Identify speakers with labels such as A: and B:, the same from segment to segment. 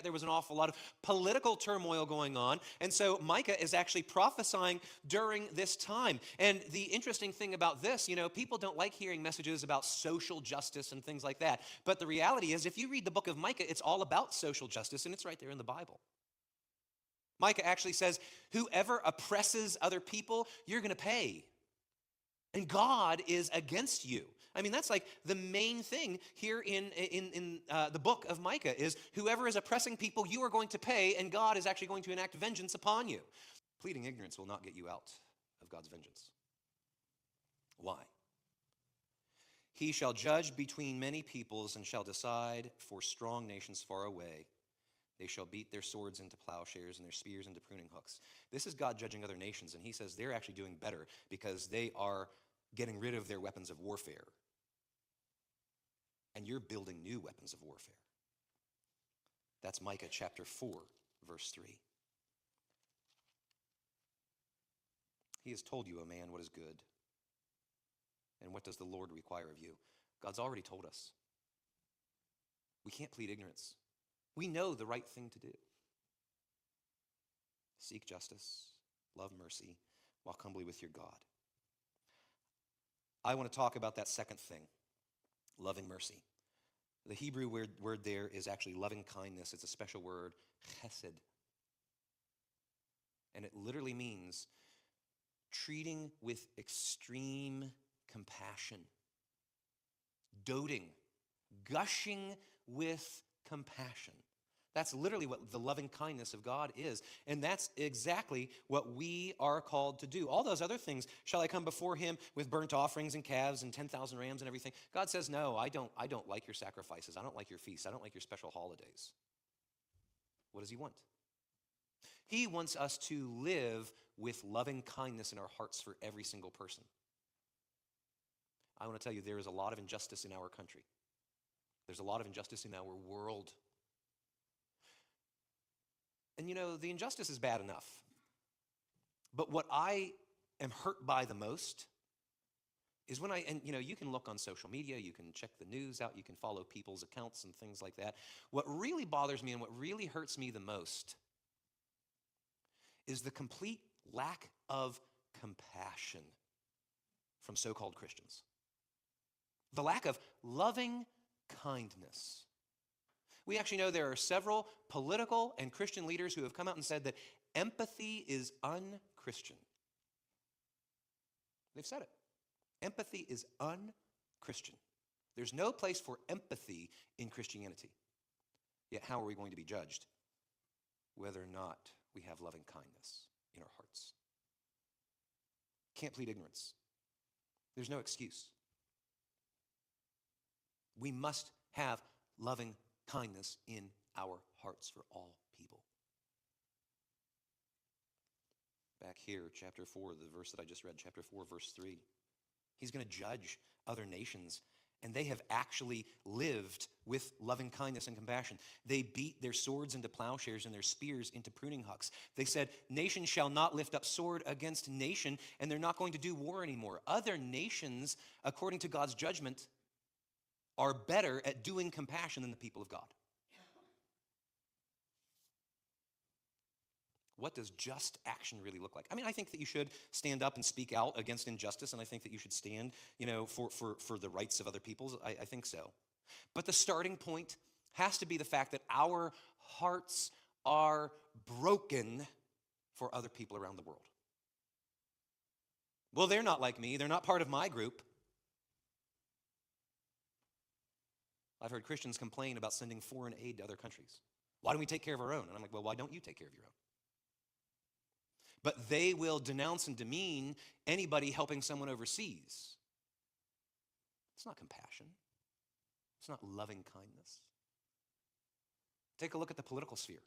A: There was an awful lot of political turmoil going on. And so Micah is actually prophesying during this time. And the interesting thing about this, people don't like hearing messages about social justice and things like that. But the reality is, if you read the book of Micah, it's all about social justice, and it's right there in the Bible. Micah actually says, whoever oppresses other people, you're going to pay. And God is against you. I mean, that's like the main thing here in the book of Micah is whoever is oppressing people, you are going to pay, and God is actually going to enact vengeance upon you. Pleading ignorance will not get you out of God's vengeance. Why? He shall judge between many peoples and shall decide for strong nations far away. They shall beat their swords into plowshares and their spears into pruning hooks. This is God judging other nations, and he says they're actually doing better because they are getting rid of their weapons of warfare. And you're building new weapons of warfare. That's Micah chapter 4, verse 3. He has told you, O man, what is good. And what does the Lord require of you? God's already told us. We can't plead ignorance. We know the right thing to do. Seek justice, love mercy, walk humbly with your God. I want to talk about that second thing, loving mercy. The Hebrew word there is actually loving kindness. It's a special word, chesed. And it literally means treating with extreme compassion, doting, gushing with compassion. That's literally what the loving kindness of God is. And that's exactly what we are called to do. All those other things, shall I come before him with burnt offerings and calves and 10,000 rams and everything? God says, no, I don't like your sacrifices. I don't like your feasts. I don't like your special holidays. What does he want? He wants us to live with loving kindness in our hearts for every single person. I want to tell you, there is a lot of injustice in our country. There's a lot of injustice in our world. And the injustice is bad enough. But what I am hurt by the most is when you can look on social media, you can check the news out, you can follow people's accounts and things like that. What really bothers me and what really hurts me the most is the complete lack of compassion from so-called Christians. The lack of loving kindness. We actually know there are several political and Christian leaders who have come out and said that empathy is un-Christian. They've said it. Empathy is un-Christian. There's no place for empathy in Christianity. Yet how are we going to be judged? Whether or not we have loving kindness in our hearts. Can't plead ignorance. There's no excuse. We must have loving kindness in our hearts for all people. Back here, chapter 4, the verse that I just read, chapter 4, verse 3. He's going to judge other nations, and they have actually lived with loving kindness and compassion. They beat their swords into plowshares and their spears into pruning hooks. They said, nation shall not lift up sword against nation, and they're not going to do war anymore. Other nations, according to God's judgment, are better at doing compassion than the people of God. What does just action really look like? I mean, I think that you should stand up and speak out against injustice, and I think that you should stand, for the rights of other people. I think so. But the starting point has to be the fact that our hearts are broken for other people around the world. Well, they're not like me. They're not part of my group. I've heard Christians complain about sending foreign aid to other countries. Why don't we take care of our own? And I'm like, well, why don't you take care of your own? But they will denounce and demean anybody helping someone overseas. It's not compassion. It's not loving kindness. Take a look at the political sphere.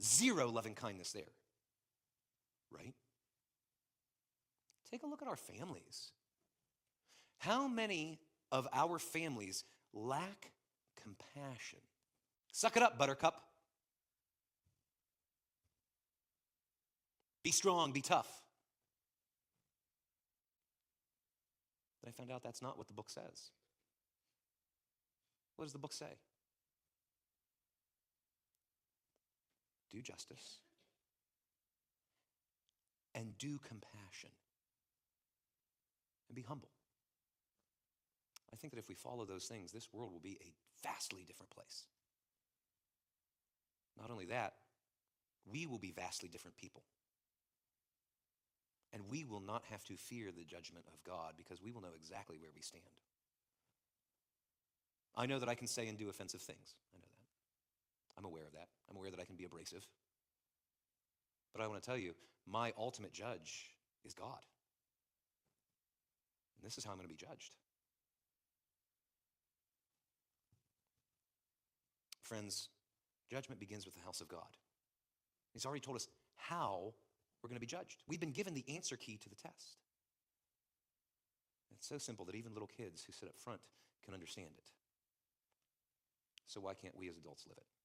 A: Zero loving kindness there, right? Take a look at our families. How many of our families lack compassion? Suck it up, buttercup. Be strong, be tough. But I found out that's not what the book says. What does the book say? do justice, and do compassion, and be humble. I think that if we follow those things, this world will be a vastly different place. Not only that, we will be vastly different people. And we will not have to fear the judgment of God because we will know exactly where we stand. I know that I can say and do offensive things. I know that. I'm aware of that. I'm aware that I can be abrasive. But I want to tell you, my ultimate judge is God. And this is how I'm going to be judged. Friends, judgment begins with the house of God. He's already told us how we're going to be judged. We've been given the answer key to the test. It's so simple that even little kids who sit up front can understand it. So why can't we as adults live it?